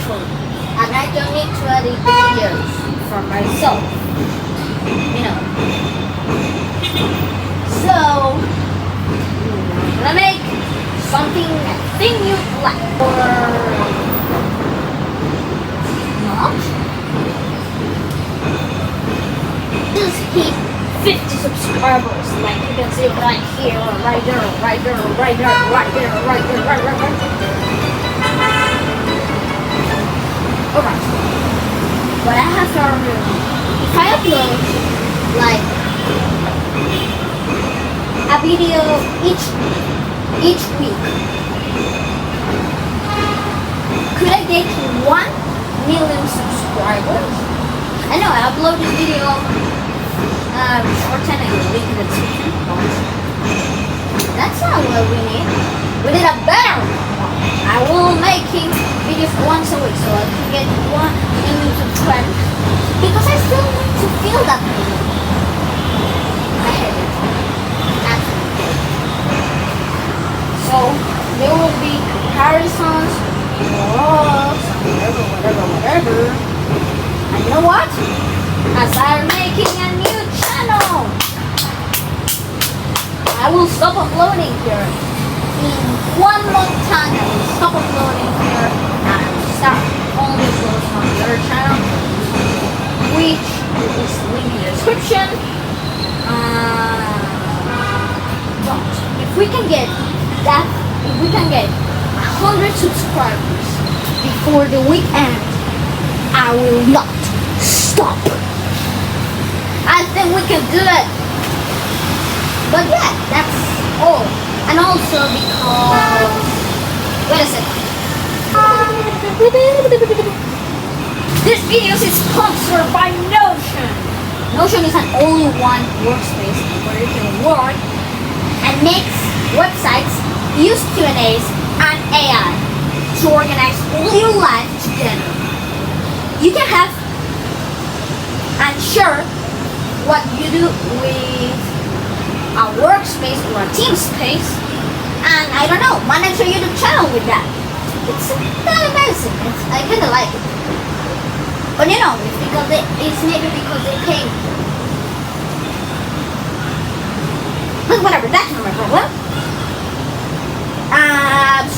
phone, and I don't need to edit videos for myself. You know. So I'm gonna make something I think you'd like or not. Just hit 50 subscribers, like you can see right here, right there, right there, right there, right there, right there, right. Alright. But I have to remember, if I upload like a video each week, could I get 1 million subscribers? I know I uploaded a video short time ago, link in the description box. That's not what we need. We need a better one. I will making videos once a week so I can get 1 million subscribers. Because I still need to feel that feeling. I hate it. Absolutely. So there will be comparisons, vlogs, whatever. And you know what? As I'm making a new channel, I will stop uploading here. In 1 month time, I will stop uploading here and I will start only uploading on the other channel, which is linked in the description. But if we can get 100 subscribers before the weekend, I will not stop. I think we can do it. But yeah, that's all. And also because, wait a second. This video is sponsored by Notion. Notion is an all-in-one workspace where you can work and make websites, use Q&As and AI to organize all your life together. You can have and share what you do with a workspace or a team space, and I don't know, manage your YouTube channel with that. It's kind of amazing. I kind of like it. But you know, it's maybe because they pay me. But whatever, that's not my problem.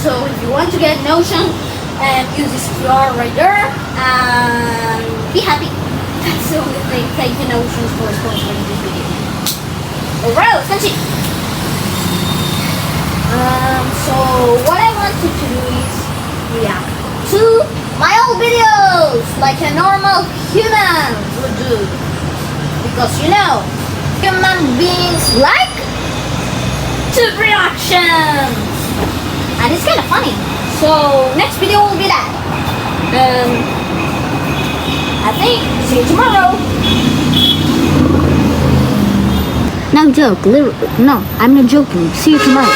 So if you want to get Notion, use this QR right there and be happy. That's the only thing. Thank you, Notion, for sponsoring this video. Alright, let's continue. So what I wanted to do is react to my old videos like a normal human would do. Because you know, human beings like to reactions. And it's kind of funny. So next video will be that. I think see you tomorrow. No joke, no, I'm not joking. See you tomorrow.